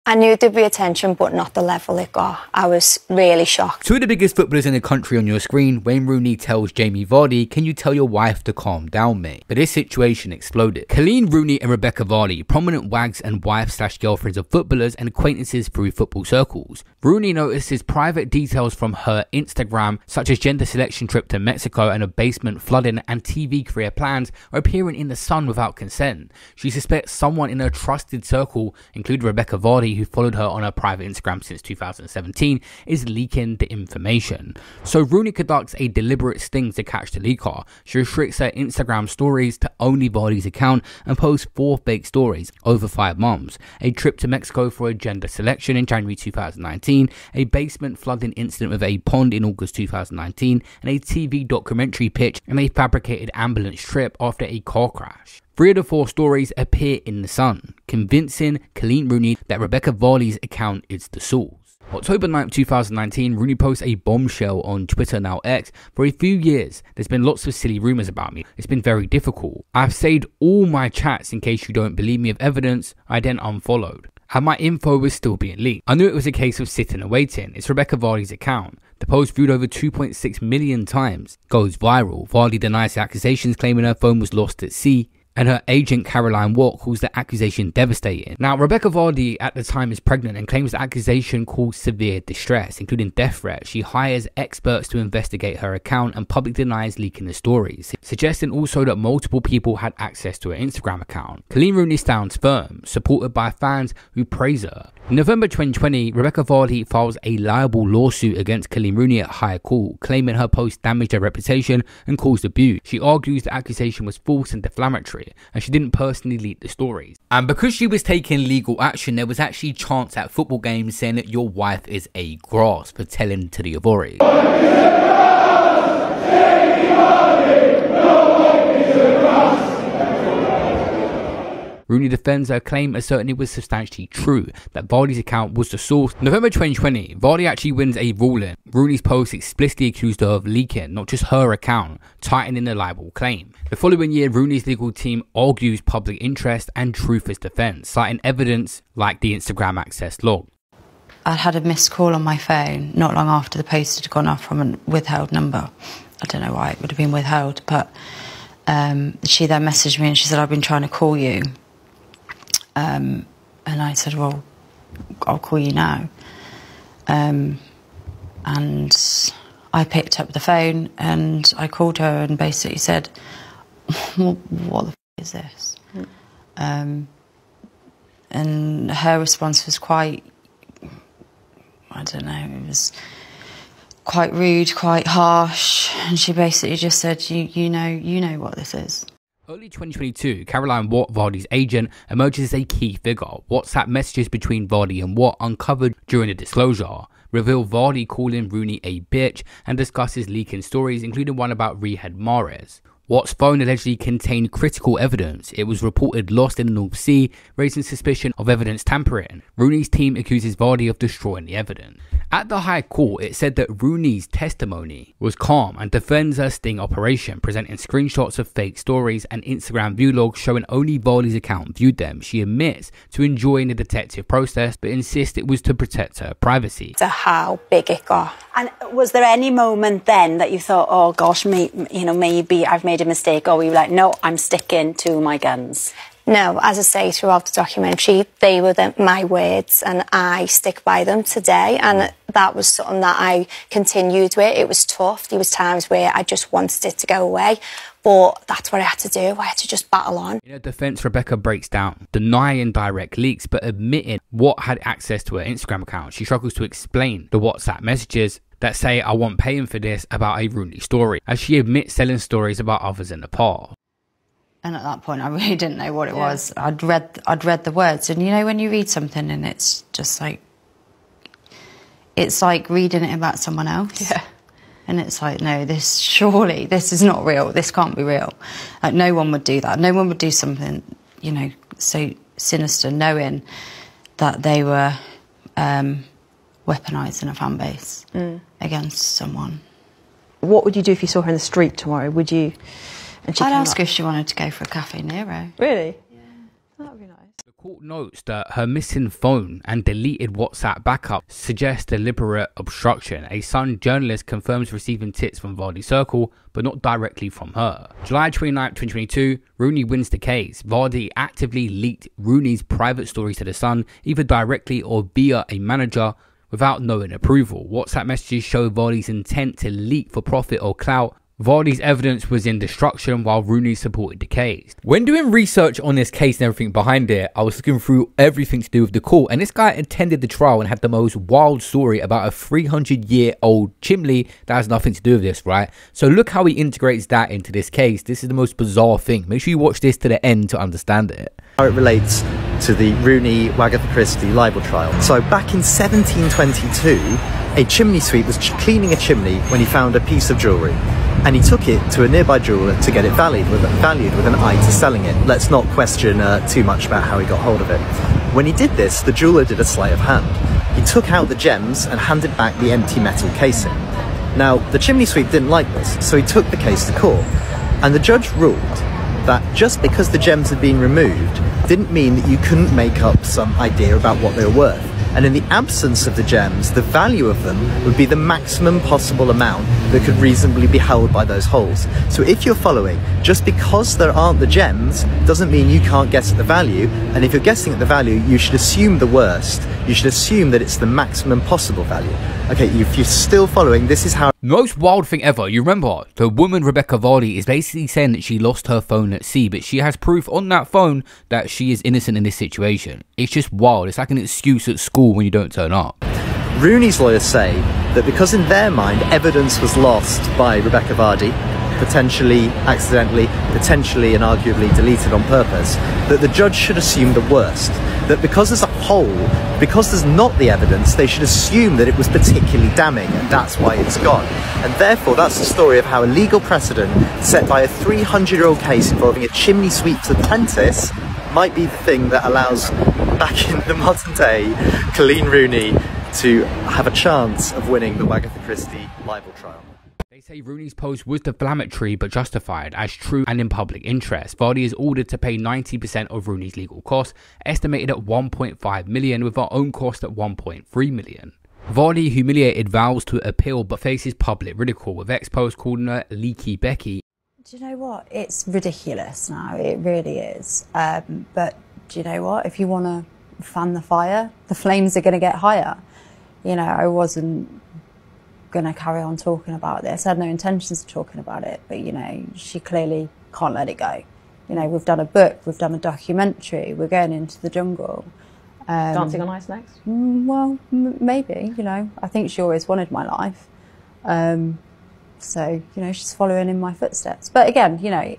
I knew there'd be attention, but not the level it got. I was really shocked. Two of the biggest footballers in the country on your screen, Wayne Rooney tells Jamie Vardy, "Can you tell your wife to calm down, mate?" But this situation exploded. Coleen, Rooney and Rebekah Vardy, prominent wags and wives/girlfriends of footballers and acquaintances through football circles. Rooney notices private details from her Instagram, such as gender selection trip to Mexico and a basement flooding and TV career plans, are appearing in the sun without consent. She suspects someone in her trusted circle, including Rebekah Vardy, who followed her on her private Instagram since 2017, is leaking the information. So Rooney conducts a deliberate sting to catch the leaker. She restricts her Instagram stories to only Vardy's account and posts 4 fake stories over 5 months. A trip to Mexico for a gender selection in January 2019, a basement flooding incident with a pond in August 2019, and a TV documentary pitch and a fabricated ambulance trip after a car crash. 3 of the 4 stories appear in the Sun, convincing Coleen Rooney that Rebekah Vardy's account is the source. October 9th, 2019, Rooney posts a bombshell on Twitter, now X. "For a few years, there's been lots of silly rumours about me. It's been very difficult. I've saved all my chats in case you don't believe me of evidence. I then unfollowed. And my info was still being leaked. I knew it was a case of sitting and waiting. It's Rebekah Vardy's account. The post viewed over 2.6 million times. Goes viral. Vardy denies the accusations, claiming her phone was lost at sea. And her agent Caroline Watt calls the accusation devastating. Now, Rebekah Vardy at the time is pregnant and claims the accusation caused severe distress, including death threats. She hires experts to investigate her account and publicly denies leaking the stories, suggesting also that multiple people had access to her Instagram account. Coleen Rooney stands firm, supported by fans who praise her. In November 2020, Rebekah Vardy files a libel lawsuit against Coleen Rooney at high court, claiming her post damaged her reputation and caused abuse. She argues the accusation was false and defamatory, and she didn't personally leak the stories. And because she was taking legal action, there was actually chants at football games saying that your wife is a grass for telling to the authorities. Rooney defends her claim, asserting it was substantially true, that Vardy's account was the source. November 2020, Vardy actually wins a ruling. Rooney's post explicitly accused her of leaking, not just her account, tightening the libel claim. The following year, Rooney's legal team argues public interest and truth as defence, citing evidence like the Instagram access log. I'd had a missed call on my phone not long after the post had gone off from a withheld number. I don't know why it would have been withheld, but she then messaged me and she said, "I've been trying to call you." And I said, "Well, I'll call you now." And I picked up the phone and I called her and basically said, "Well, what the f*** is this?" And her response was quite, I don't know, it was quite rude, quite harsh. And she basically just said, you know what this is. Early 2022, Caroline Watt, Vardy's agent, emerges as a key figure. WhatsApp messages between Vardy and Watt uncovered during the disclosure reveal Vardy calling Rooney a bitch and discusses leaking stories, including one about Riyad Mahrez. Watt's phone allegedly contained critical evidence. It was reported lost in the North Sea, raising suspicion of evidence tampering. Rooney's team accuses Vardy of destroying the evidence. At the High Court, it said that Rooney's testimony was calm and defends her sting operation, presenting screenshots of fake stories and Instagram view logs showing only Vardy's account viewed them. She admits to enjoying the detective process, but insists it was to protect her privacy. To how big it got. And was there any moment then that you thought, "Oh gosh, maybe I've made a mistake," or were you like, "No, I'm sticking to my guns"? No, as I say throughout the documentary, they were my words and I stick by them today, and that was something that I continued with. It was tough. There was times where I just wanted it to go away, but that's what I had to do. I had to just battle on. In her defence, Rebekah breaks down, denying direct leaks but admitting Watt had access to her Instagram account. She struggles to explain the WhatsApp messages that say, "I want paying for this," about a Rooney story, as she admits selling stories about others in the past. And at that point, I really didn't know what it was. I'd read the words, and you know when you read something and it's just like, it's like reading it about someone else. Yeah. And it's like, no, surely this is not real. This can't be real. Like, no one would do that. No one would do something, so sinister, knowing that they were weaponising a fan base against someone. What would you do if you saw her in the street tomorrow? Would you? I'd ask her if she wanted to go for a cafe near her. Really? Yeah, that would be nice. court notes that her missing phone and deleted WhatsApp backup suggest deliberate obstruction. A Sun journalist confirms receiving tips from Vardy's circle, but not directly from her. July 29, 2022, Rooney wins the case. Vardy actively leaked Rooney's private stories to the Sun, either directly or via a manager, without knowing approval. WhatsApp messages show Vardy's intent to leak for profit or clout. Vardy's evidence was in destruction while Rooney supported the case. When doing research on this case and everything behind it, I was looking through everything to do with the court, and this guy attended the trial and had the most wild story about a 300-year-old chimney that has nothing to do with this, right? So look how he integrates that into this case. This is the most bizarre thing. Make sure you watch this to the end to understand it. How it relates to the Rooney Agatha Christie libel trial. So back in 1722, a chimney sweep was cleaning a chimney when he found a piece of jewellery, and he took it to a nearby jeweller to get it valued with an eye to selling it. Let's not question too much about how he got hold of it. When he did this, the jeweller did a sleight of hand. He took out the gems and handed back the empty metal casing. Now, the chimney sweep didn't like this, so he took the case to court, and the judge ruled that just because the gems had been removed didn't mean that you couldn't make up some idea about what they were worth. And in the absence of the gems, the value of them would be the maximum possible amount that could reasonably be held by those holes. So if you're following, just because there aren't the gems doesn't mean you can't guess at the value, and if you're guessing at the value, you should assume the worst. You should assume that it's the maximum possible value. Okay, if you're still following, this is how... Most wild thing ever. You remember, the woman Rebekah Vardy is basically saying that she lost her phone at sea, but she has proof on that phone that she is innocent in this situation. It's just wild. It's like an excuse at school when you don't turn up. Rooney's lawyers say that because in their mind evidence was lost by Rebekah Vardy, potentially accidentally, potentially and arguably deleted on purpose, that the judge should assume the worst. That because as a whole, because there's not the evidence, they should assume that it was particularly damning, and that's why it's gone. And therefore, that's the story of how a legal precedent set by a 300-year-old case involving a chimney sweep's apprentice might be the thing that allows, back in the modern day, Coleen Rooney to have a chance of winning the Agatha Christie libel trial. They say Rooney's post was defamatory but justified as true and in public interest. Vardy is ordered to pay 90% of Rooney's legal costs, estimated at 1.5 million, with her own cost at 1.3 million. Vardy humiliated vows to appeal but faces public ridicule, with ex-post calling her Leaky Becky. Do you know what? It's ridiculous now. It really is. But do you know what? If you want to fan the fire, the flames are going to get higher. You know, I wasn't going to carry on talking about this. I had no intentions of talking about it, but you know, she clearly can't let it go. You know, we've done a book, we've done a documentary, we're going into the jungle. Dancing on Ice next? Well, maybe, you know. I think she always wanted my life. So, you know, she's following in my footsteps. But again, you know,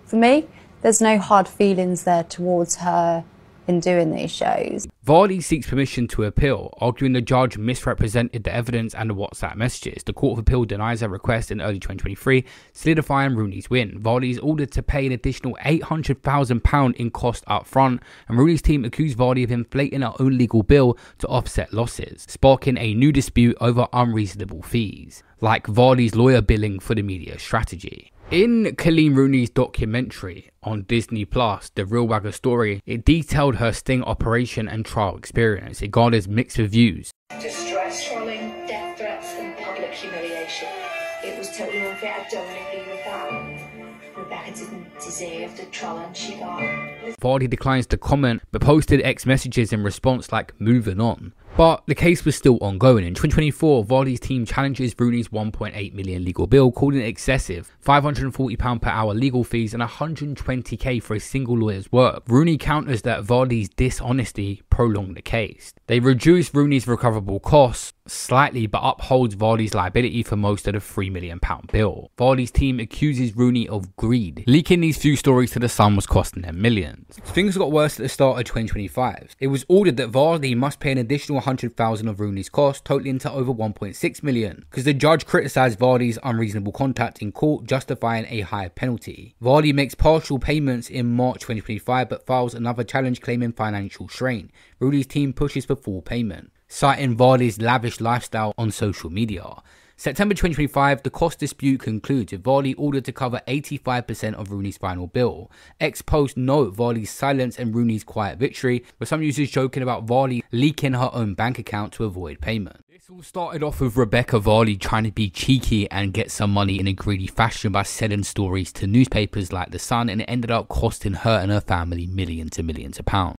for me, there's no hard feelings there towards her in doing these shows. Vardy seeks permission to appeal, arguing the judge misrepresented the evidence and the WhatsApp messages. The Court of Appeal denies her request in early 2023, solidifying Rooney's win. Vardy is ordered to pay an additional £800,000 in cost up front, and Rooney's team accused Vardy of inflating her own legal bill to offset losses, sparking a new dispute over unreasonable fees, like Vardy's lawyer billing for the media strategy. In Coleen Rooney's documentary on Disney+, The Real Wagga Story, it detailed her sting operation and trial experience. It garners mixed reviews. Distress, trolling, death threats and public humiliation. It was totally unfair. I don't agree with that. Rebekah didn't deserve the trolling she got. Vardy declines to comment, but posted X messages in response like moving on. But the case was still ongoing. In 2024, Vardy's team challenges Rooney's 1.8 million legal bill, calling it excessive, £540 per hour legal fees and £120k for a single lawyer's work. Rooney counters that Vardy's dishonesty prolonged the case. They reduced Rooney's recoverable costs slightly but upholds Vardy's liability for most of the £3 million bill. Vardy's team accuses Rooney of greed. Leaking these few stories to the Sun was costing them millions. Things got worse at the start of 2025. It was ordered that Vardy must pay an additional £100,000 of Rooney's costs, totaling to over £1.6 million, because the judge criticised Vardy's unreasonable contact in court, justifying a higher penalty. Vardy makes partial payments in March 2025 but files another challenge claiming financial strain. Rooney's team pushes for full payment. citing Vardy's lavish lifestyle on social media. September 2025, the cost dispute concludes with Vardy ordered to cover 85% of Rooney's final bill. Ex-post note Vardy's silence and Rooney's quiet victory, with some users joking about Vardy leaking her own bank account to avoid payment. This all started off with Rebekah Vardy trying to be cheeky and get some money in a greedy fashion by selling stories to newspapers like The Sun, and it ended up costing her and her family millions and millions of pounds.